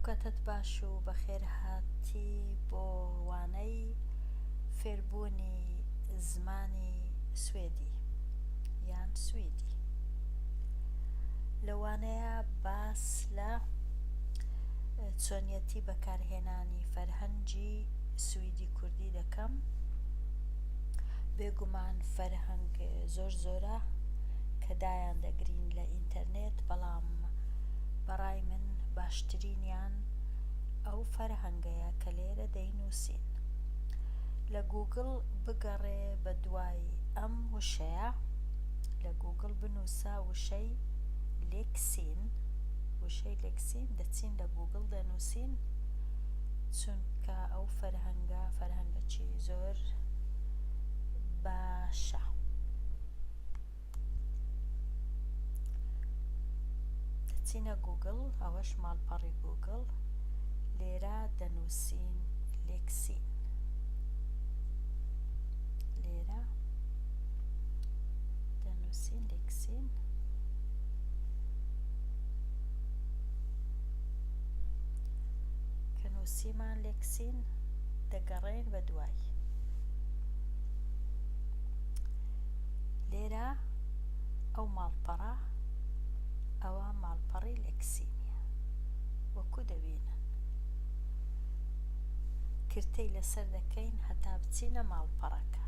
کاتت باش و بەخێر هاتی بۆ وانەی فێربوونی زمانی سوێدی یان سویدی. لەوانەیە باس لە چۆنیەتی بەکارهێنانی فەرهەنگی سویدی کوردی دەکەم. بێگومان فەرهەنگ زۆرە کە دایان دەگرین لە ئینتەرنێت، بەڵام بەڕای من باشترینیان ئەو فەرهەنگەیە کە لێرە دەینووسین. لە گووگڵ بگەڕێ بە دوای ئەم وشەیە، لە گووگڵ بنووسە وشەی لێکسین، دەچین لە گووگڵ دەنووسین، چونکە ئەو فەرهەنگەکی زۆر باشە. دەچینە گووگڵ، ئەوەش ماڵپەڕی گووگڵ، لێرە دەنووسین لێکسین، لێرە دەنووسین لێکسین، کە نووسیمان لێکسین دەگەڕێن بە دوای. لێرە ئەو ماڵپەڕە، ئەوە ماڵپەڕی لێکسینیە وەکو دەبینن. کرتەی لەسەر دەکەین هەتا بچینە ماڵپەڕەکە.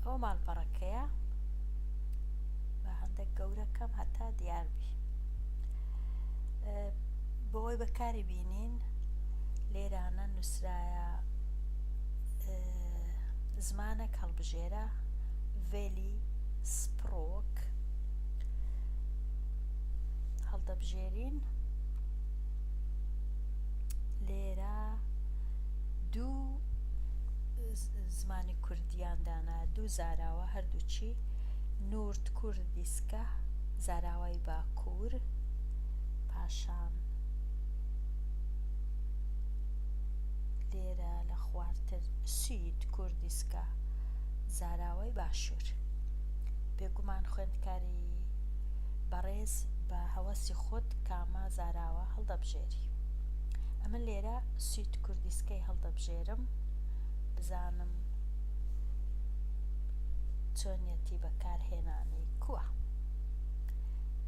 ئەو ماڵپەڕەکەیە بە هەندێک گەورەکەم هەتا دیار بی. بۆی بەکاری بینین لێرانە نووسرایە زمانێک هەڵبژێرە، ڤێلی سپرۆک هەڵدەبژێرین. لێرە دوو زمانی کوردیاندانە، دوو زاراوە، هەردووچی نورد کوردیسکە، زاراوەی باکوور، پاشان لێرە لە خوارتر سوید کوردیسکە، زاراوەی باشوور. بێگومان خوێندکاری بەڕێز بە هەوەسی خۆت کامە زاراوە هەڵدەبژێری. ئەمە لێرە سوید کوردیسکەی هەڵدەبژێرم، بزانم چۆنیەتی بەکارهێنانی کووە.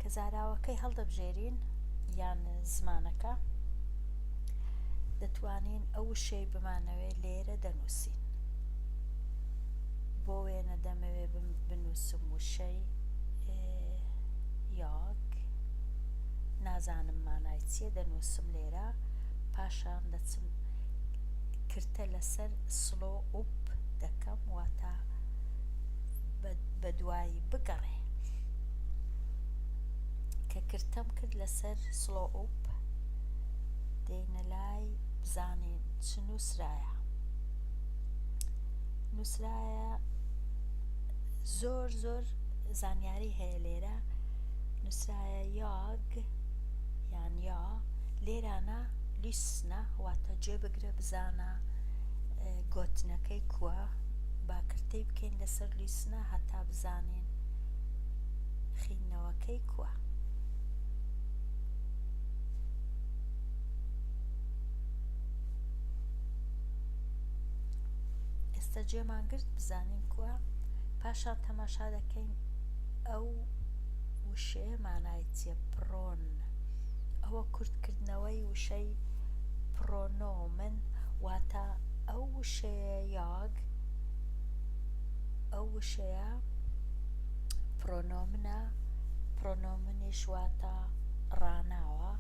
کە زاراوەکەی هەڵدەبژێرین یان زمانەکە، دەتوانین ئەو وشەی بمانەوێ لێرە دەنووسین. بۆ وێنە دەمەوێ بنووسم وشەی یاگ، نازانم مانای چییە، دەنووسم لێرە، پاشان دەچم کرتە لەسەر سلۆ ئوپ دەکەم، واتە بە دوایی بگەڕێ. کە کرتەم کرد لەسەر سلۆ ئوپ، دێینە لای بزانین چ نووسرایە. نووسرایە زۆر زانیاری هەیە لێرە، نووسرایە یاگ یان یا. لێرانە لیسنە، واتە جێبگرە بزانە گۆتنەکەی کووە، با کرتەی بکەین لەسەر لیسنە هەتا بزانین خینەوەکەی کووە. ئێستا جێمان گرت بزانین کووە، پاشان تەماشا دەکەین ئەو وشەیە مانای چییە. پرۆن، ئەوە کورتکردنەوەی وشەی پرۆنۆمن، واتە ئەو وشەیە یاگ، ئەو وشەیە پرۆنۆمنە. پرۆنۆمنیش واتە ڕاناوە،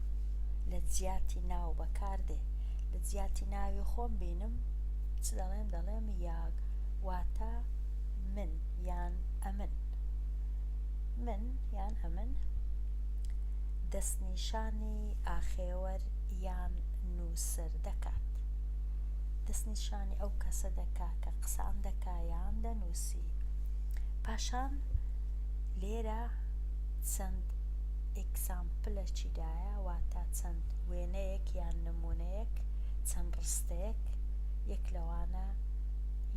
لە جیاتی ناو بەکاردێ. لە جیاتی ناوی خۆم بینم چ دەڵێم یاگ، واتە من یان ئەمن. من یان ئەمن دەستنیشانی ئاخێوەر یان نووسەر دەکات، دەستنیشانی ئەو کەسە دەکا کە قسان دەکا یان دەنووسی. پاشان لێرە چەند ئێکزامپلێکی دایە، واتە چەند وێنەیەک یان نمونەیەک، چەند ڕستەیەک. یەک لەوانە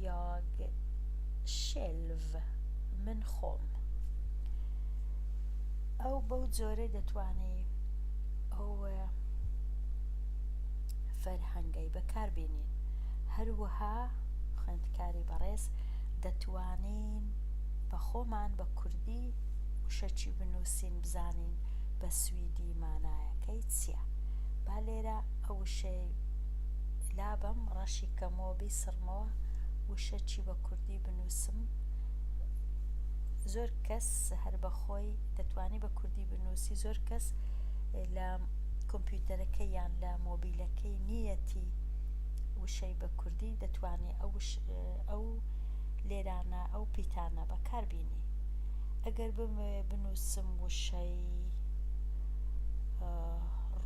یاگ شێلڤ، من خۆم. ئەو بەو جۆرەی دەتوانێت ئەو فەرهەنگەی بەکاربێنین. هەروەها خوێندکاری بەڕێز دەتوانین بە خۆمان بە کوردی وشەکی بنووسین بزانین بە سویدی مانایەکەی چییە. با لێرە ئەو وشەی لابم ڕەشی کەمەوە بیسڕمەوە وشەکی بە کوردی بنووسم. زۆر کەس هەر بەخۆی دەتوانی بە کوردی بنووسی، زۆر کەس لە کۆمپیوتەرەکەی یان لە مۆبیلەکەی نیەتی وشەی بە کوردی دەتوانێت ئەو لێرانە ئەو پیتانە بەکاربێنی. ئەگەر بمەوێ بنووسم وشەی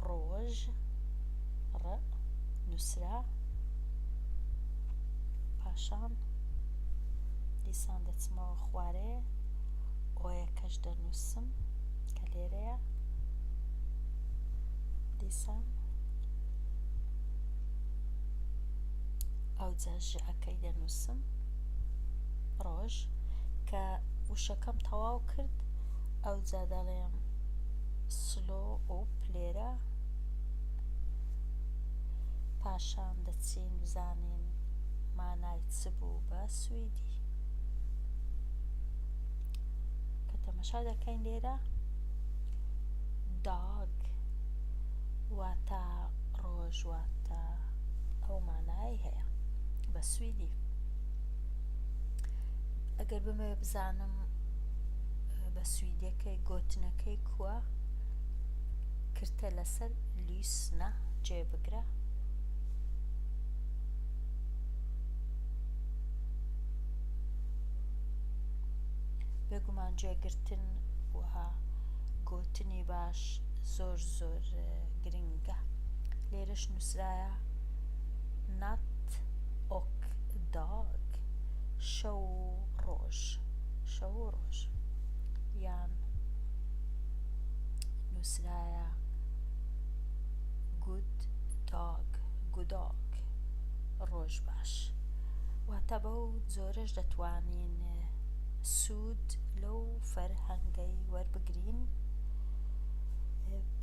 ڕۆژ نووسرا، پاشان دیسان دەچمەوە خوارێ ئۆیەکەش دەنووسم کە لێرەیە، دیسان ئەو جا ژەکەی دەنووسم ڕۆژ کە وشەکەم تەواو کرد. ئەو جا دەڵێم سلۆ ئۆپ لێرە، پاشان دەچین بزانین مانای چ بوو بە سویدی. کە تەماشا دەکەین لێرە داگ واتە ڕۆژ، واتە ئەو مانایی هەیە بە سویدی. ئەگەر بمەوێ بزانم بە سویدیەکەی گوتنەکەی کووە، کردتە لەسەر لیسنە جێبگرە. بێگومان جێگرتن وها گوتنی باش زۆر زۆر گرنگە. لێرەش نووسرایە نات ئۆک داگ، شەو ڕۆژ، شەو ڕۆژ، یان نووسرایە گود داگ، گوداگ، ڕۆژ باش. واتە بەو جۆرەش دەتوانین سوود لەو فەرهەنگەی وەربگرین.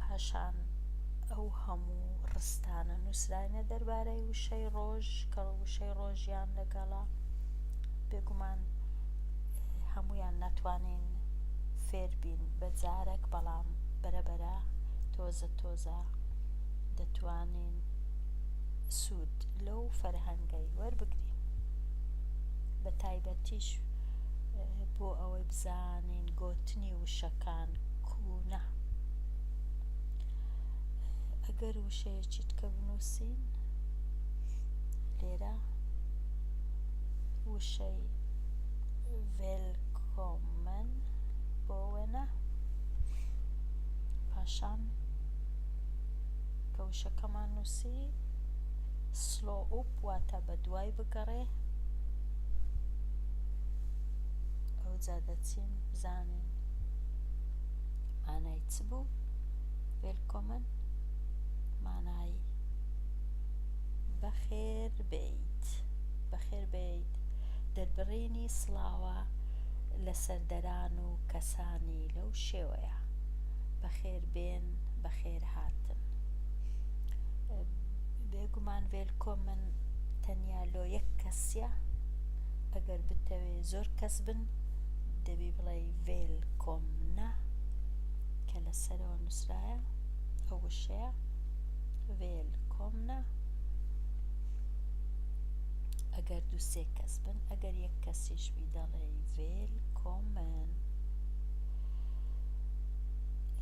پاشان ئەو هەموو ڕستانە نووسراینە دەربارەی وشەی ڕۆژ کە وشەی ڕۆژیان لەگەڵا، بێگومان هەموویان ناتوانین فێر بین بە جارێک، بەڵام بەرەبەرە تۆزە دەتوانین سوود لەو فەرهەنگەی وەربگرین. بە تایبەتیش بۆ ئەوەی بزانین گوتنی وشەکان کوونە. ئەگەر وشەیەکی تکە بنووسین لێرە وشەی ڤێلکۆمن بۆ وێنە، پاشان کە وشەکەمان نووسی سلۆ ئوپ واتە بە دوای بگەڕێ. ئەو جا دەچین بزانین مانای چ بوو. ڤێلکۆمن مانای بەخێر بێیت، بەخێر بێیت، دەربڕینی سڵاوە لە سەردەران و کەسانی لەو شێوەیە. بەخێر بێن، بەخێر هاتن. بێگومان ڤێلکۆمن تەنیا لۆ یەک کەسیە. ئەگەر بتەوێ زۆر کەس بن دەبی بڵێ ڤێلکۆمنە کە لەسەرەوە نووسرایە ئەو وشەیە ڤێلکۆمنە. ئەگەر دوو سێ کەس بن، ئەگەر یەک کەسیشبی دەڵێ ڤێلکۆمن.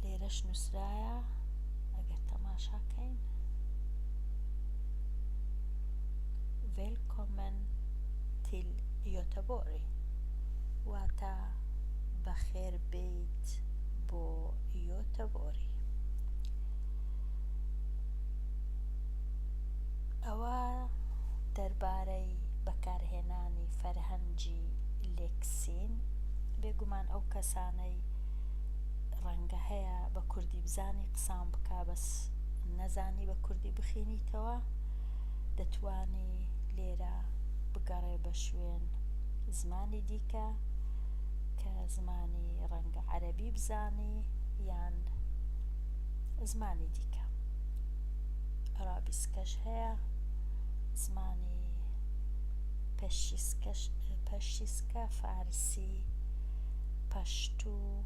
لێرەش نووسرایە ئەگەر تەماشاکەین ڤێلکۆمن تیل یۆتەبۆری، واتە بەخێر بێیت بۆ یۆتەبۆری. ئەوە دەربارەی بەکارهێنانی فەرهەنگی لێکسین. بێگومان ئەو کەسانەی ڕەنگە هەیە بە کوردی بزانی قسان بکا بەس نەزانی بە کوردی بخینیتەوە، دەتوانی لێرە بگەڕێ بە شوێن زمانی دیکە کە زمانی ڕەنگە عەرەبی بزانی یان زمانی دیکە ئەرابیسکەش هەیە، زمانی پەرشیسکە، فارسی، پەشتوو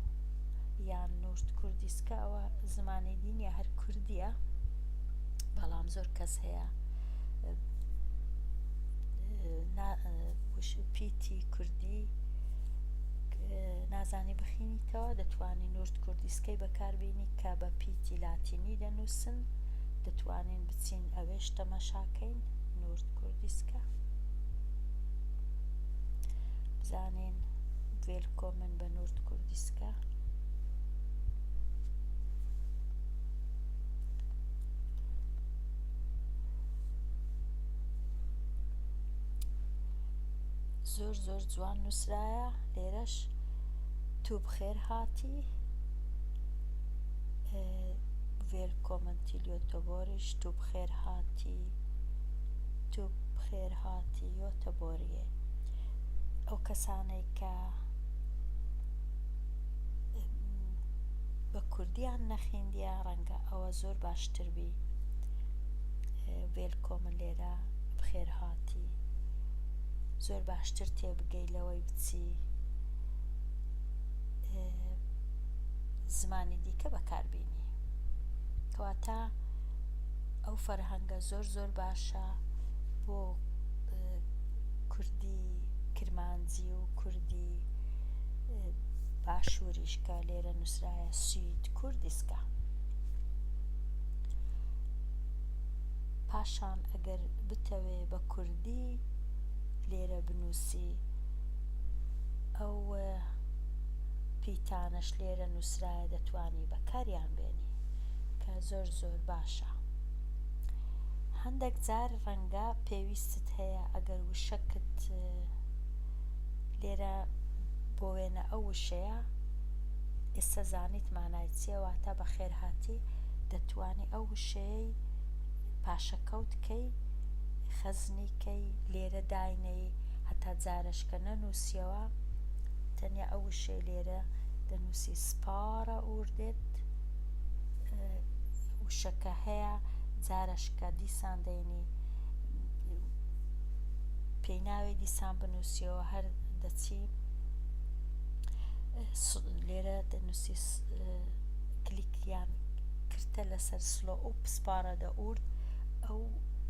یان نورد کوردیسکە، ئەوە زمانی دینیە هەر کوردیە، بەڵام زۆر کەس هەیە پیتی کوردی نازانی بخینیتەوە، دەتوانی نورد کوردیسکەی بەکاربێنی کە بە پیتی لاتینی دەنووسن، دەتوانین بچین ئەوێش تەماشاکەین نورد کوردیسکە، بزانین وێلکۆمن بە نورد کوردیسکە. زۆر زۆر جوان نووسرایە لێرەش، تو بخێر هاتی، وێلکۆمن تیلیۆتەبۆریش، تو بخێر هاتی، تو بخێر هاتی یۆتەبۆریێ. ئەو کەسانەی کە بە کوردیان نەخوێندیە ڕەنگە ئەوە زۆر باشتر بی، وێلکۆمن لێرە بخێر هاتی، زۆر باشتر تێبگەی لەوەی بچی زمانی دیکە بەکاربێنی، کەواتە ئەو فەرهەنگە زۆر زۆر باشە بۆ کوردی کرمانجی و کوردی باشووریش کە لێرە نووسرایە سوید کوردیسکە. پاشان ئەگەر بتەوێ بە کوردی لێرە بنووسی، ئەو پیتانەش لێرە نووسرایە دەتوانی بەکاریان بێنی کە زۆر زۆر باشە. هەندێک جار ڕەنگە پێویستت هەیە ئەگەر وشەکت لێرە بۆ وێنە ئەو وشەیە ئێستا زانیت مانای چییە، واتە بەخێر هاتی، دەتوانی ئەو وشەیەی پاشەکەوتکەی خەزنیکەی لێرە داینەی، هەتا جارشکە نەنووسیەوە تەنیا ئەو وشەی لێرە دەنووسی سپارە ئوردێت، وشەکە هەیە جارشکە دیسان دەینی پێی ناوێ دیسان بنووسیەوە، هەر دەچی لێرە دەنووسی کلیکیان کردە لەسەر سلۆ و سپارە دەئورد،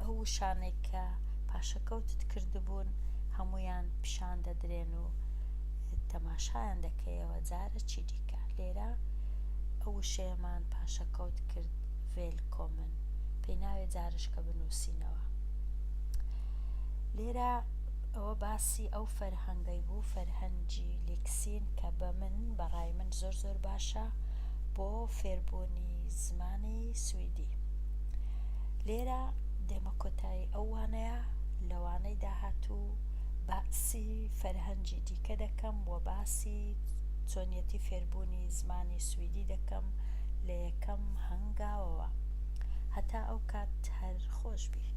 ئەو وشانێک کە پاشەکەوتت کردبوون هەمویان پیشان دەدرێن و تەماشایان دەکەیەوە. جارە چی دیکە لێرە ئەو وشەیەمان پاشەکەوت کرد وێلکۆمن، پێی ناوێ جارشکە بنووسینەوە. لێرە ئەوە باسی ئەو فەرهەنگەی بوو، فەرهەنگی لێکسین کە بەڕای من زۆر زۆر باشە بۆ فێربوونی زمانی سویدی. لێرە دێمە کۆتایی ئەو وانەیە لەوانەی داهاتوو باسی فەرهەنگی دیکە دەکەم و باسی چۆنیەتی فێربوونی زمانی سویدی دەکەم لە یەکەم هەنگاوەوە. هەتا ئەو کات هەر خۆش بی.